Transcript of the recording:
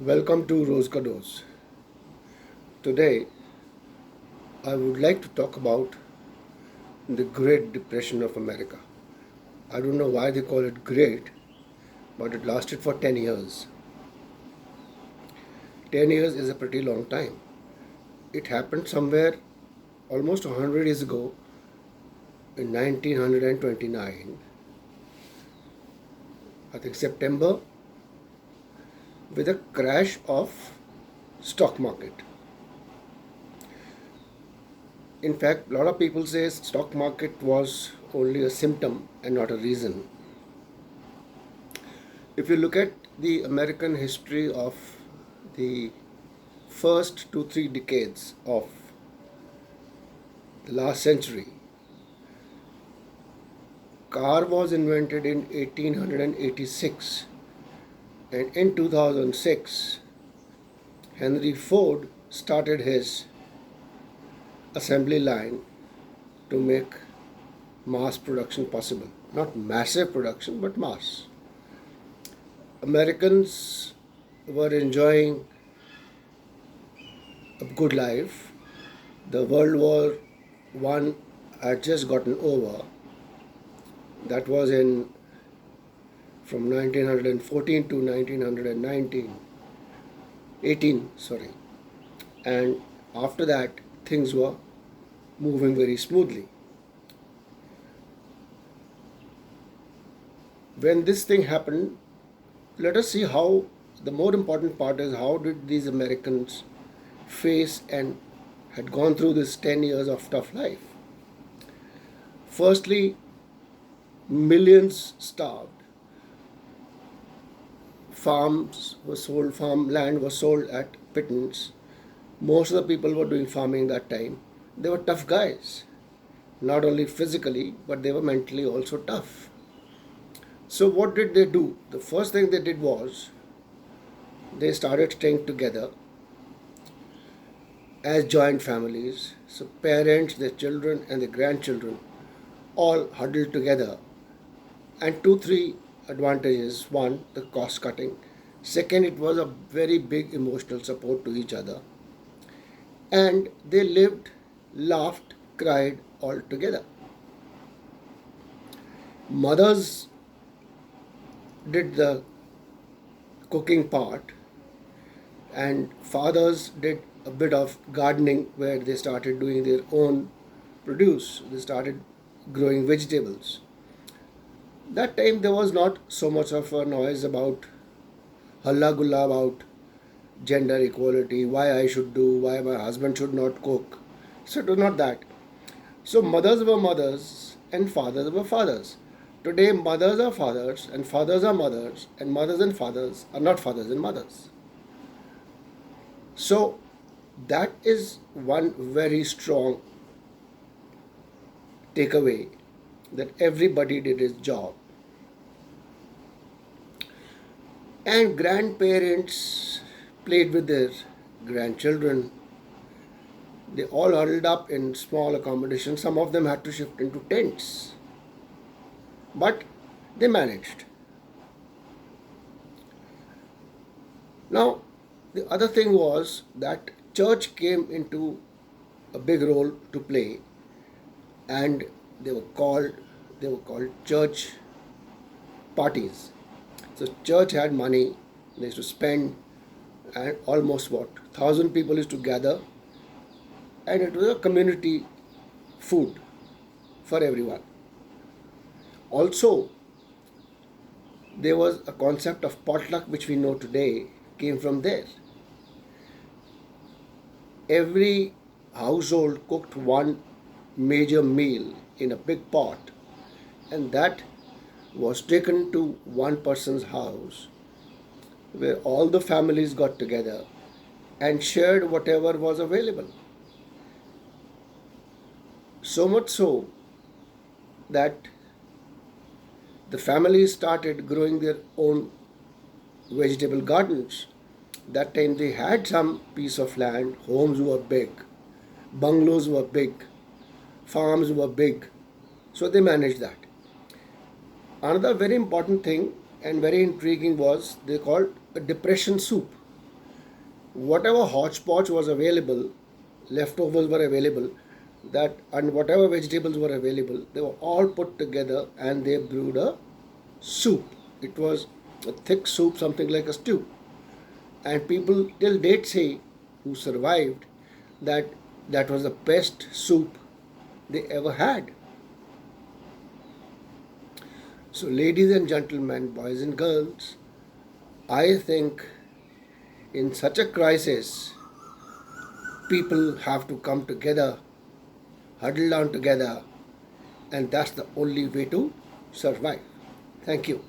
Welcome to Rose Kados. Today, I would like to talk about the Great Depression of America. I don't know why they call it great, but it lasted for 10 years. 10 years is a pretty long time. It happened somewhere almost 100 years ago in 1929, I think September, with a crash of stock market. In fact, a lot of people say stock market was only a symptom and not a reason. If you look at the American history of the first 2-3 decades of the last century, car was invented in 1886, and in 2006 Henry Ford started his assembly line to make mass production possible. Not massive production, but mass. Americans were enjoying a good life. The World War One had just gotten over. That was in from 1914 to 1919, 18, sorry. And after that, things were moving very smoothly. When this thing happened, let us see how the more important part is how did these Americans face and had gone through this 10 years of tough life. Firstly, millions starved. Farms were sold, farmland was sold at pittance. Most of the people were doing farming that time. They were tough guys, not only physically, but they were mentally also tough. So, what did they do? The first thing they did was they started staying together as joint families. So, parents, their children, and their grandchildren all huddled together. And two, three advantages. One, the cost cutting. Second, it was a very big emotional support to each other. And they lived, laughed, cried all together. Mothers did the cooking part, and fathers did a bit of gardening where they started doing their own produce. They started growing vegetables. That time there was not so much of a noise about halla gulla about gender equality, why I should do, why my husband should not cook. So it was not that. So mothers were mothers and fathers were fathers. Today mothers are fathers and fathers are mothers and mothers and fathers are not fathers and mothers. So that is one very strong takeaway, that everybody did his job. And grandparents played with their grandchildren. They all huddled up in small accommodations. Some of them had to shift into tents. But they managed. Now, the other thing was that church came into a big role to play, and they were called church parties. So church had money, they used to spend, and almost 1,000 people used to gather, and it was a community food for everyone. Also, there was a concept of potluck which we know today came from there. Every household cooked one major meal in a big pot, and that was taken to one person's house where all the families got together and shared whatever was available. So much so that the families started growing their own vegetable gardens. That time they had some piece of land, homes were big, bungalows were big, farms were big, so they managed that. Another very important thing and very intriguing was they called a depression soup. whatever hodgepodge was available, leftovers were available, that and whatever vegetables were available, they were all put together and they brewed a soup. It was a thick soup, something like a stew. And people till date say, who survived, that that was the best soup they ever had. So, ladies and gentlemen, boys and girls, I think in such a crisis, people have to come together, huddle down together, and that's the only way to survive. Thank you.